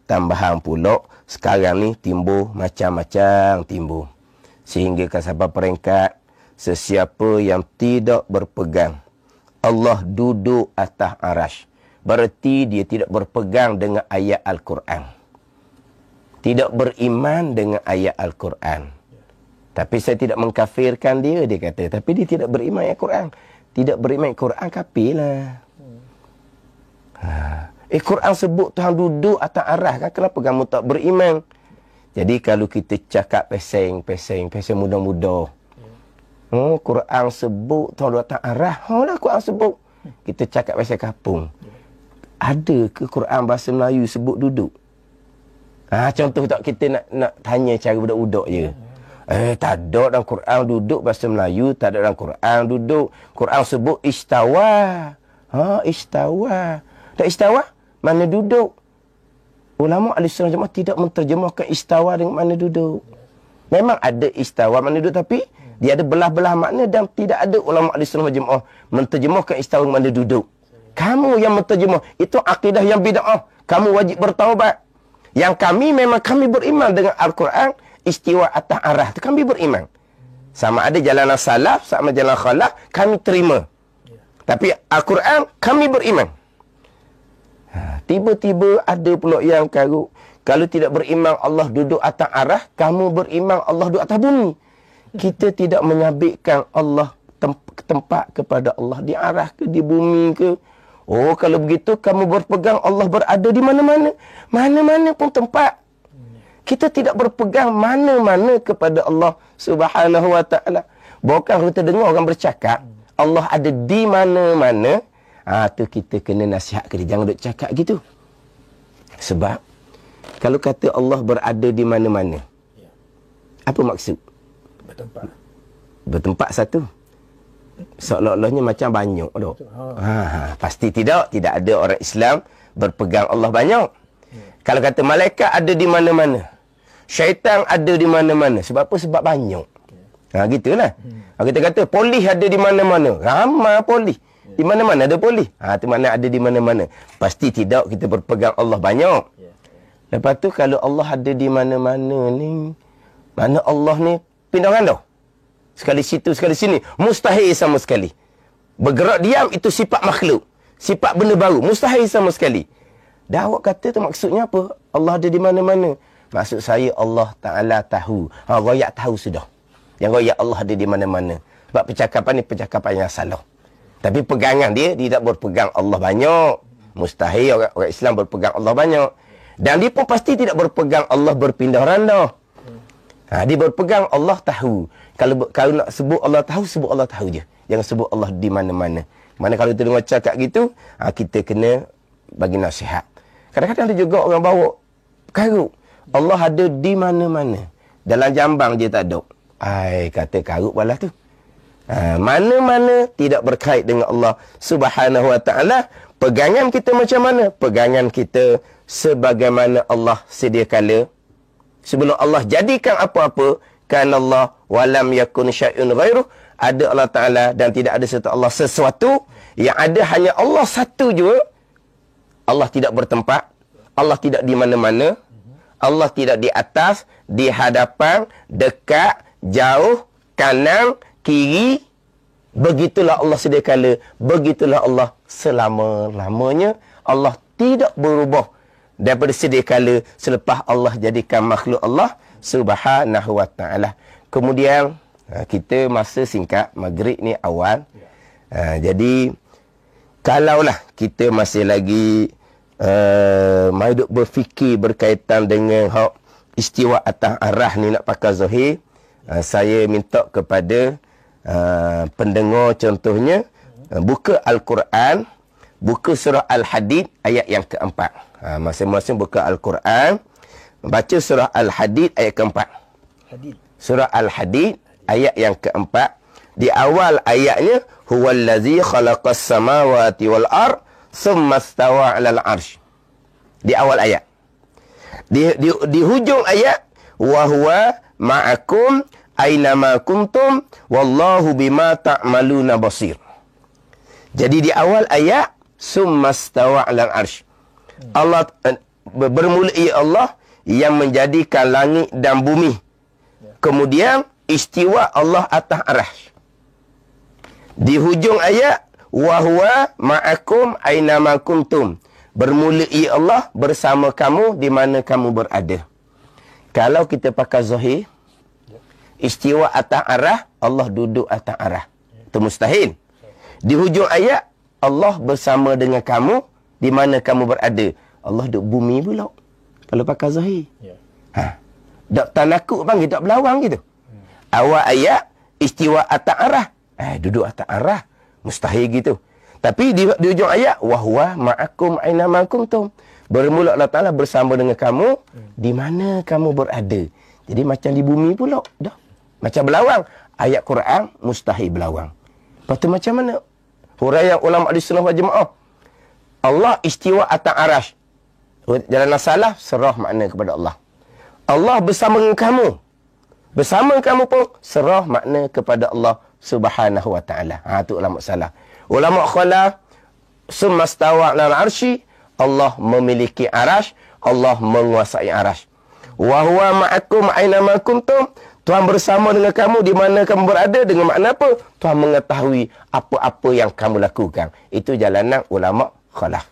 tambahan pula sekarang ni timbul macam-macam timbul. Sehingga ke sampai peringkat sesiapa yang tidak berpegang Allah duduk atas arasy, berarti dia tidak berpegang dengan ayat Al-Quran. Tidak beriman dengan ayat Al-Quran. Tapi saya tidak mengkafirkan dia kata. Tapi dia tidak beriman ayat Al-Quran. Tidak beriman ayat Al-Quran, kafir lah. Quran sebut Tuhan duduk atas arasy kan, kenapa kamu tak beriman? Jadi kalau kita cakap peseng muda-muda. Quran sebut Tuhan duduk atas arasy. Lah Quran sebut. Kita cakap peseng kampung. Ada ke Quran bahasa Melayu sebut duduk? Contoh tak kita nak tanya cara budak-budak je. Tak ada dalam Quran duduk bahasa Melayu, tak ada dalam Quran duduk. Quran sebut istawa. Istawa. Tak istawa? Mana duduk? Ulama Ahlussunnah Jamaah tidak menterjemahkan istawa dengan mana duduk. Memang ada istawa mana duduk, tapi dia ada belah-belah makna dan tidak ada ulama Ahlussunnah Jamaah menterjemahkan istawa dengan mana duduk. Kamu yang menterjemah. Itu akidah yang bid'ah. Kamu wajib bertaubat. Yang kami memang kami beriman dengan Al-Quran, istiwa atas arah itu kami beriman. Sama ada jalanan salaf, sama jalan khalaf, kami terima. Tapi Al-Quran, kami beriman. Tiba-tiba ada pula yang karut. Kalau tidak beriman Allah duduk atas arah, kamu beriman Allah duduk atas bumi. Kita tidak menyabitkan Allah tempat kepada Allah di arah ke, di bumi ke. Kalau begitu kamu berpegang Allah berada di mana-mana. Mana-mana pun tempat. Kita tidak berpegang mana-mana kepada Allah Subhanahu wa ta'ala. Bukan kita dengar orang bercakap, Allah ada di mana-mana. Tu kita kena nasihat ke dia. Jangan duk cakap gitu. Sebab, kalau kata Allah berada di mana-mana, apa maksud? Bertempat. Bertempat satu. Seolah-olahnya macam banyak. Pasti tidak. Tidak ada orang Islam berpegang Allah banyak. Kalau kata malaikat ada di mana-mana, syaitan ada di mana-mana. Sebab apa? Sebab banyak. Gitulah. Kita kata polis ada di mana-mana. Ramai polis. Di mana-mana ada polis. Itu mana ada di mana-mana. Pasti tidak kita berpegang Allah banyak. Lepas tu kalau Allah ada di mana-mana ni, mana Allah ni pindah randa. Sekali situ, sekali sini. Mustahil sama sekali. Bergerak diam itu sifat makhluk. Sifat benda baru. Mustahil sama sekali. Dah awak kata tu maksudnya apa? Allah ada di mana-mana. Maksud saya Allah Ta'ala tahu. Royak tahu sudah. Yang royak Allah ada di mana-mana. Sebab percakapan ni percakapan yang salah. Tapi pegangan dia tak berpegang Allah banyak. Mustahil orang Islam berpegang Allah banyak. Dan dia pun pasti tidak berpegang Allah berpindah randa. Dia berpegang Allah tahu. Kalau nak sebut Allah tahu, sebut Allah tahu je. Jangan sebut Allah di mana-mana. Mana kalau kita dengar cakap gitu, kita kena bagi nasihat. Kadang-kadang ada juga orang bawa karut. Allah ada di mana-mana. Dalam jambang je tak ada. Kata karut balas tu. Mana-mana tidak berkait dengan Allah Subhanahu wa ta'ala. Pegangan kita macam mana? Pegangan kita sebagaimana Allah sedia kala. Sebelum Allah jadikan apa-apa, kan Allah walam yakun syai'un ghairuh. Ada Allah Ta'ala dan tidak ada serta Allah sesuatu. Yang ada hanya Allah satu jua. Allah tidak bertempat. Allah tidak di mana-mana. Allah tidak di atas, di hadapan, dekat, jauh, kanan, kiri. Begitulah Allah sedia kala. Begitulah Allah selama-lamanya. Allah tidak berubah daripada sedia kala selepas Allah jadikan makhluk Allah Subhanahu wa ta'ala. Kemudian kita masa singkat, maghrib ni awal. Jadi kalaulah kita masih lagi duk berfikir berkaitan dengan hak istiwa atas arah ni nak pakai zahir, saya minta kepada pendengar contohnya buka Al-Quran, buka surah Al-Hadid ayat yang keempat. Masing-masing buka Al-Quran, baca surah Al-Hadid ayat keempat. Surah Al-Hadid ayat yang keempat. Di awal ayatnya, huwallazi khalaqas samawati wal ard thumma istawa 'alal 'arsy. Di awal ayat. Di hujung ayat, wa huwa ma'akum aynama kuntum wallahu bima ta'maluna basir. Jadi di awal ayat, thumma istawa 'alal 'arsy. Allah bermula ia Allah yang menjadikan langit dan bumi. Kemudian istiwa Allah atas arasy. Di hujung ayat, wa huwa ma'akum aina ma kuntum. Bermula ia Allah bersama kamu di mana kamu berada. Kalau kita pakai zahir, istiwa atas arah, Allah duduk atas arah. Itu mustahil. Di hujung ayat, Allah bersama dengan kamu di mana kamu berada. Allah duduk bumi pula. Kalau pakai zahir. Tak tanakuk panggil, tak belawang gitu. Awal ayat, istiwa atas arah. Duduk atas arah. Mustahil gitu. Tapi di hujung ayat, wahwa ma'akum aina ma kuntum. Bermula Allah Ta'ala bersama dengan kamu di mana kamu berada. Jadi macam di bumi pula. Dah. Macam belawang. Ayat Quran mustahil belawang. Lepas tu macam mana? Huraian ulama di sunnah wal jamaah. Allah istiwa atas arasy. Jalan salah, serah makna kepada Allah. Allah bersama dengan kamu. Bersama kamu pun serah makna kepada Allah Subhanahu wa ta'ala. Tu ulama salah. Ulama khala summa stawa 'alal 'arsy. Allah memiliki arasy, Allah menguasai arasy. Wa huwa ma'akum aina ma kuntum. Tuhan bersama dengan kamu di mana kamu berada. Dengan makna apa? Tuhan mengetahui apa-apa yang kamu lakukan. Itu jalanan ulama khalaf.